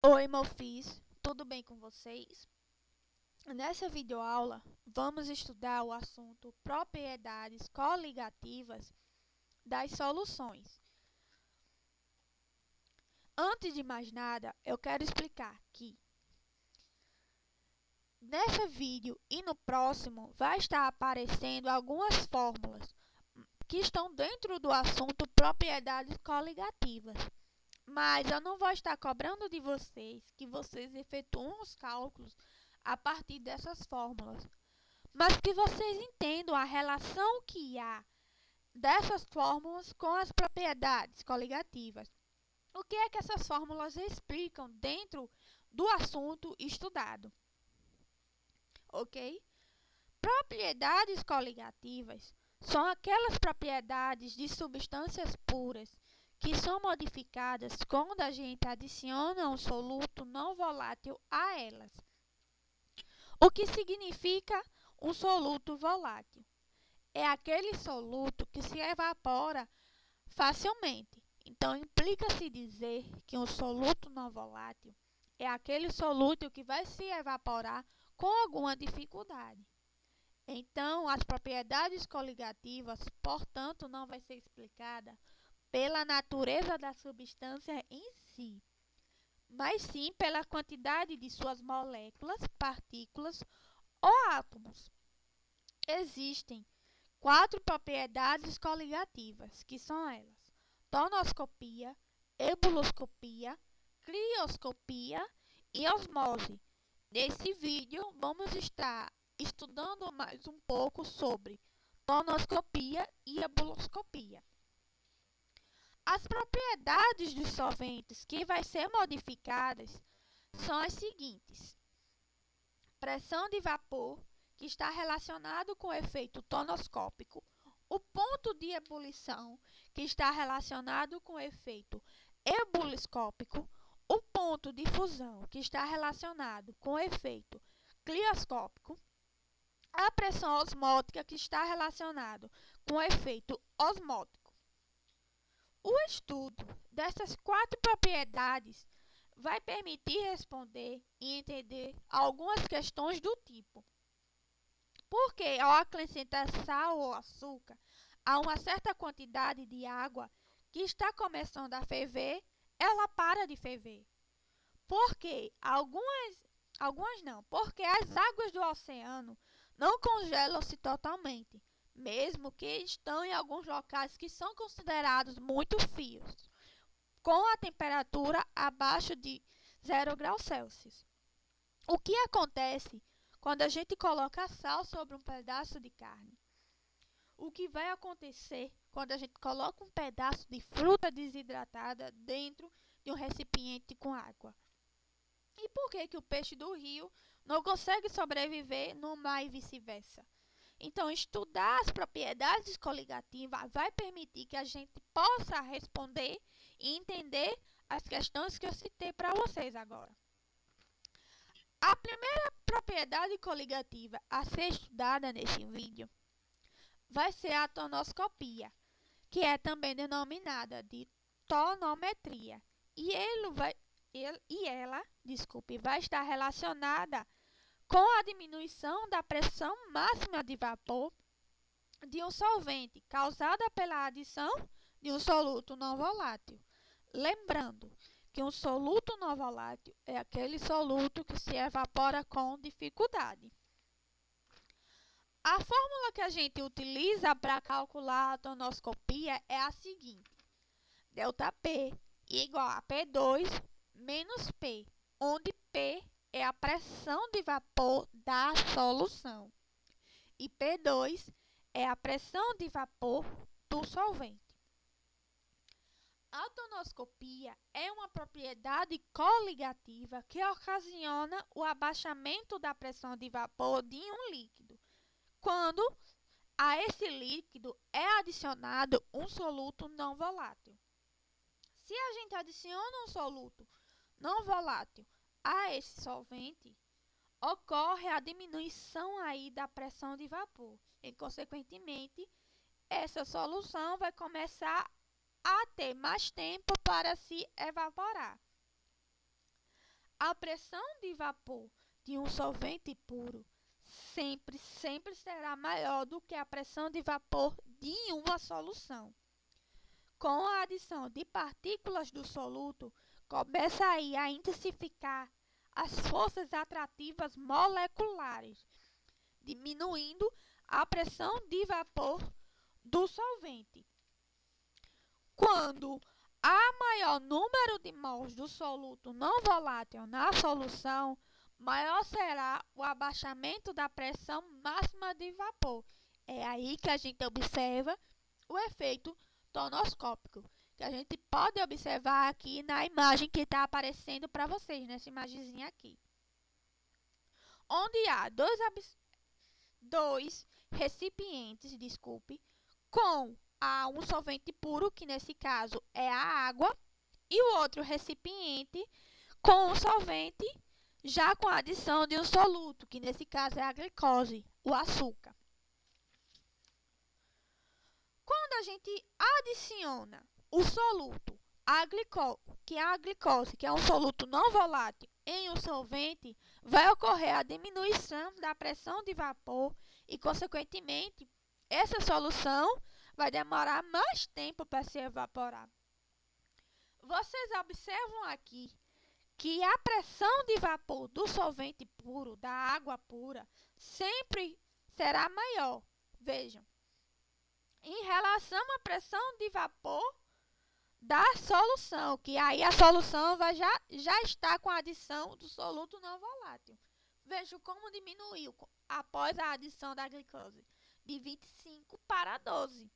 Oi, Mofis, tudo bem com vocês? Nessa videoaula, vamos estudar o assunto propriedades coligativas das soluções. Antes de mais nada, eu quero explicar que nesse vídeo e no próximo vai estar aparecendo algumas fórmulas que estão dentro do assunto propriedades coligativas. Mas eu não vou estar cobrando de vocês que vocês efetuem os cálculos a partir dessas fórmulas, mas que vocês entendam a relação que há dessas fórmulas com as propriedades coligativas. O que é que essas fórmulas explicam dentro do assunto estudado, ok? Propriedades coligativas são aquelas propriedades de substâncias puras que são modificadas quando a gente adiciona um soluto não volátil a elas. O que significa um soluto volátil? É aquele soluto que se evapora facilmente. Então, implica-se dizer que um soluto não volátil é aquele soluto que vai se evaporar com alguma dificuldade. Então, as propriedades coligativas, portanto, não vai ser explicada pela natureza da substância em si, mas sim pela quantidade de suas moléculas, partículas ou átomos. Existem quatro propriedades coligativas, que são elas: tonoscopia, ebuloscopia, crioscopia e osmose. Nesse vídeo, vamos estar estudando mais um pouco sobre tonoscopia e ebuloscopia. As propriedades dos solventes que vai ser modificadas são as seguintes: pressão de vapor, que está relacionado com o efeito tonoscópico, o ponto de ebulição, que está relacionado com o efeito ebuliscópico, o ponto de fusão, que está relacionado com o efeito clioscópico, a pressão osmótica, que está relacionado com o efeito osmótico. O estudo dessas quatro propriedades vai permitir responder e entender algumas questões do tipo: por que ao acrescentar sal ou açúcar a uma certa quantidade de água que está começando a ferver, ela para de ferver? Porque porque as águas do oceano não congelam-se totalmente, mesmo que estão em alguns locais que são considerados muito frios, com a temperatura abaixo de 0 °C. O que acontece quando a gente coloca sal sobre um pedaço de carne? O que vai acontecer quando a gente coloca um pedaço de fruta desidratada dentro de um recipiente com água? E por que o peixe do rio não consegue sobreviver no mar e vice-versa? Então, estudar as propriedades coligativas vai permitir que a gente possa responder e entender as questões que eu citei para vocês agora. A primeira propriedade coligativa a ser estudada neste vídeo vai ser a tonoscopia, que é também denominada de tonometria, e ela vai estar relacionada com a diminuição da pressão máxima de vapor de um solvente causada pela adição de um soluto não volátil. Lembrando que um soluto não volátil é aquele soluto que se evapora com dificuldade. A fórmula que a gente utiliza para calcular a tonoscopia é a seguinte: ΔP igual a P2 menos P, onde P é a pressão de vapor da solução e P2 é a pressão de vapor do solvente. A tonoscopia é uma propriedade coligativa que ocasiona o abaixamento da pressão de vapor de um líquido, quando a esse líquido é adicionado um soluto não volátil. Se a gente adiciona um soluto não volátil a esse solvente, ocorre a diminuição aí da pressão de vapor e, consequentemente, essa solução vai começar a ter mais tempo para se evaporar. A pressão de vapor de um solvente puro sempre será maior do que a pressão de vapor de uma solução. Com a adição de partículas do soluto, começa aí a intensificar as forças atrativas moleculares, diminuindo a pressão de vapor do solvente. Quando há maior número de mols do soluto não volátil na solução, maior será o abaixamento da pressão máxima de vapor. É aí que a gente observa o efeito tonoscópico, que a gente pode observar aqui na imagem que está aparecendo para vocês, nessa imagenzinha aqui. Onde há dois recipientes, com um solvente puro, que nesse caso é a água, e o outro recipiente com o solvente já com a adição de um soluto, que nesse caso é a glicose, o açúcar. Quando a gente adiciona o soluto, que é a glicose, que é um soluto não volátil, em um solvente, vai ocorrer a diminuição da pressão de vapor e, consequentemente, essa solução vai demorar mais tempo para se evaporar. Vocês observam aqui que a pressão de vapor do solvente puro, da água pura, sempre será maior. Vejam, em relação à pressão de vapor da solução, que aí a solução já está com a adição do soluto não volátil. Vejam como diminuiu após a adição da glicose, de 25 para 12.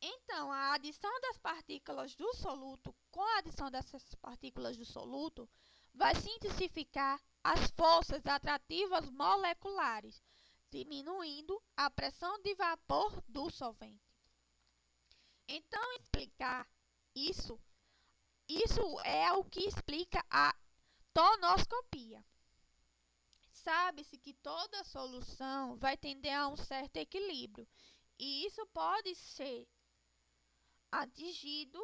Então, a adição das partículas do soluto, com a adição dessas partículas do soluto, vai se intensificar as forças atrativas moleculares, diminuindo a pressão de vapor do solvente. Então, explicar isso é o que explica a tonoscopia. Sabe-se que toda solução vai tender a um certo equilíbrio, e isso pode ser atingido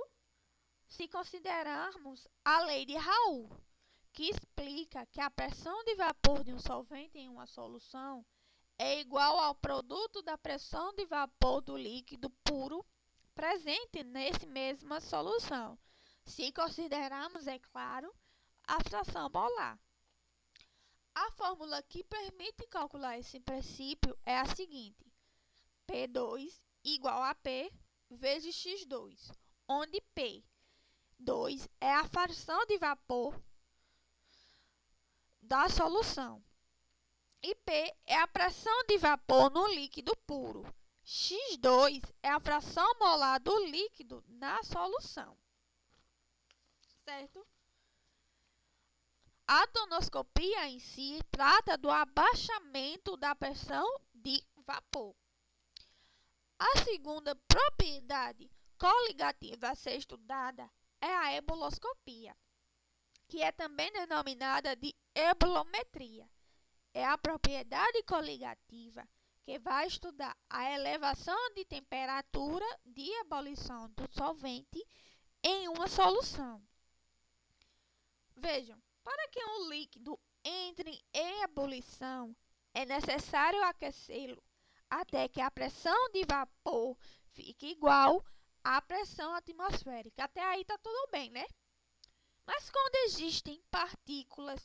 se considerarmos a lei de Raoult, que explica que a pressão de vapor de um solvente em uma solução é igual ao produto da pressão de vapor do líquido puro presente nessa mesma solução, se considerarmos, é claro, a fração molar. A fórmula que permite calcular esse princípio é a seguinte: P2 igual a P vezes X2, onde P2 é a fração de vapor da solução e P é a pressão de vapor no líquido puro. X2 é a fração molar do líquido na solução. Certo? A tonoscopia em si trata do abaixamento da pressão de vapor. A segunda propriedade coligativa a ser estudada é a eboloscopia, que é também denominada de ebolometria. É a propriedade coligativa que vai estudar a elevação de temperatura de ebulição do solvente em uma solução. Vejam, para que um líquido entre em ebulição, é necessário aquecê-lo até que a pressão de vapor fique igual à pressão atmosférica. Até aí está tudo bem, né? Mas quando existem partículas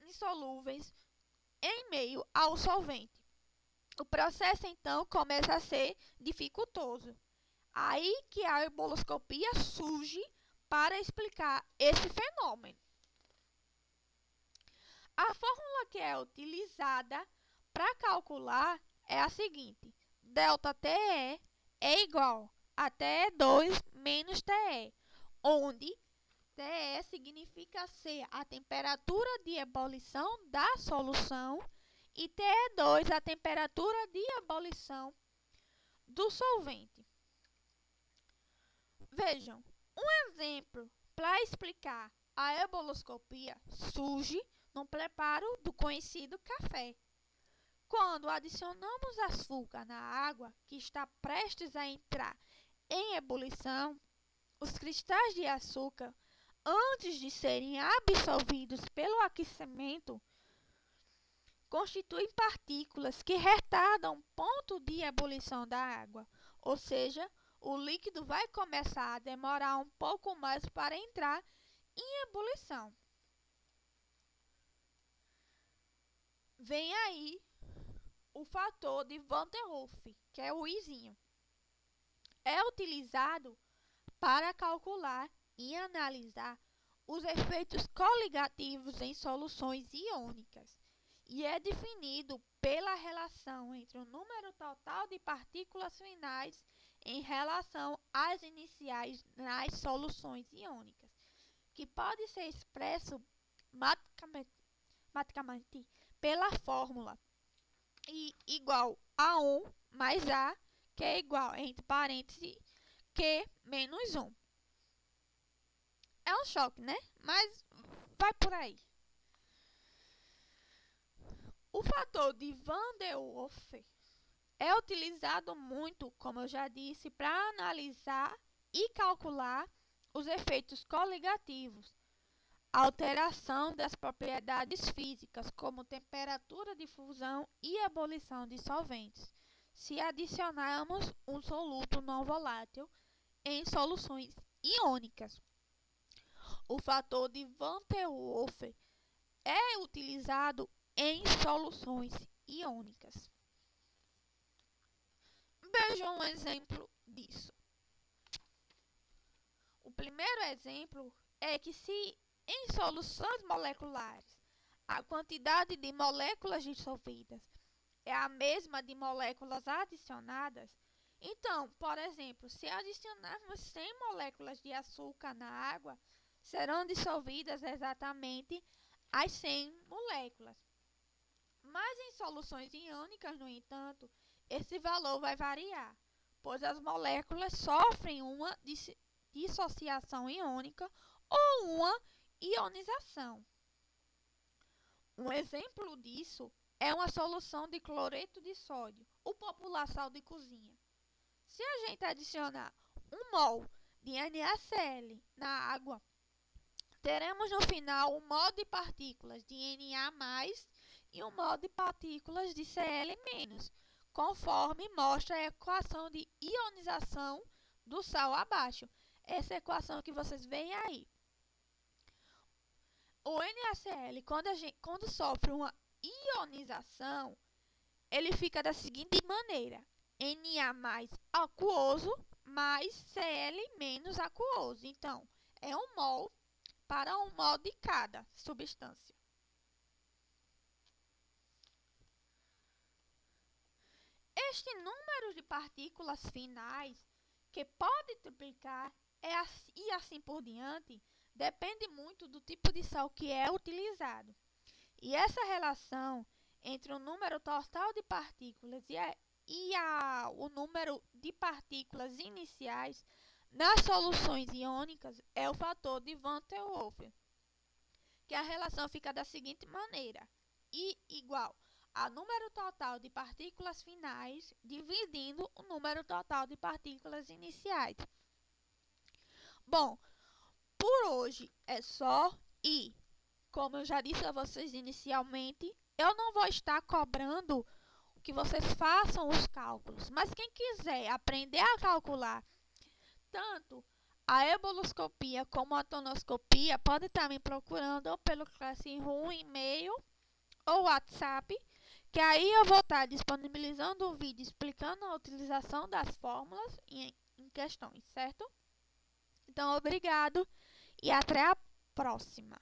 insolúveis em meio ao solvente, o processo então começa a ser dificultoso. Aí que a eboloscopia surge para explicar esse fenômeno. A fórmula que é utilizada para calcular é a seguinte: ΔTE é igual a TE2 menos TE, onde TE significa ser a temperatura de ebulição da solução e TE2 a temperatura de ebulição do solvente. Vejam, um exemplo para explicar a eboloscopia surge no preparo do conhecido café. Quando adicionamos açúcar na água que está prestes a entrar em ebulição, os cristais de açúcar antes de serem absorvidos pelo aquecimento, constituem partículas que retardam o ponto de ebulição da água, ou seja, o líquido vai começar a demorar um pouco mais para entrar em ebulição. Vem aí o fator de Van der Rohe, que é o Izinho. É utilizado para calcular e analisar os efeitos coligativos em soluções iônicas e é definido pela relação entre o número total de partículas finais em relação às iniciais nas soluções iônicas, que pode ser expresso matematicamente pela fórmula I igual a 1 mais A, que é igual, entre parênteses, Q menos 1. É um choque, né? Mas vai por aí. O fator de Van der Rohe é utilizado muito, como eu já disse, para analisar e calcular os efeitos coligativos, alteração das propriedades físicas, como temperatura de fusão e ebulição de solventes, se adicionarmos um soluto não volátil em soluções iônicas. O fator de Van der Rohe é utilizado em soluções iônicas. Veja um exemplo disso. O primeiro exemplo é que se em soluções moleculares a quantidade de moléculas dissolvidas é a mesma de moléculas adicionadas, então, por exemplo, se adicionarmos 100 moléculas de açúcar na água, serão dissolvidas exatamente as 100 moléculas. Mas em soluções iônicas, no entanto, esse valor vai variar, pois as moléculas sofrem uma dissociação iônica ou uma ionização. Um exemplo disso é uma solução de cloreto de sódio, o popular sal de cozinha. Se a gente adicionar 1 mol de NaCl na água, teremos no final 1 mol de partículas de Na+, e 1 mol de partículas de Cl-, conforme mostra a equação de ionização do sal abaixo. Essa equação que vocês veem aí. O NaCl, quando sofre uma ionização, ele fica da seguinte maneira: Na+ aquoso mais Cl- aquoso. Então, é 1 mol para 1 mol de cada substância. Este número de partículas finais, que pode triplicar e assim por diante, depende muito do tipo de sal que é utilizado. E essa relação entre o número total de partículas o número de partículas iniciais nas soluções iônicas é o fator de Van der Rohe, que a relação fica da seguinte maneira: I igual a número total de partículas finais dividindo o número total de partículas iniciais. Bom, por hoje é só e, como eu já disse a vocês inicialmente, eu não vou estar cobrando que vocês façam os cálculos, mas quem quiser aprender a calcular tanto a ebuloscopia como a tonoscopia pode estar me procurando ou pelo Classroom, e-mail ou WhatsApp, que aí eu vou estar disponibilizando um vídeo explicando a utilização das fórmulas em questões, certo? Então, obrigado e até a próxima.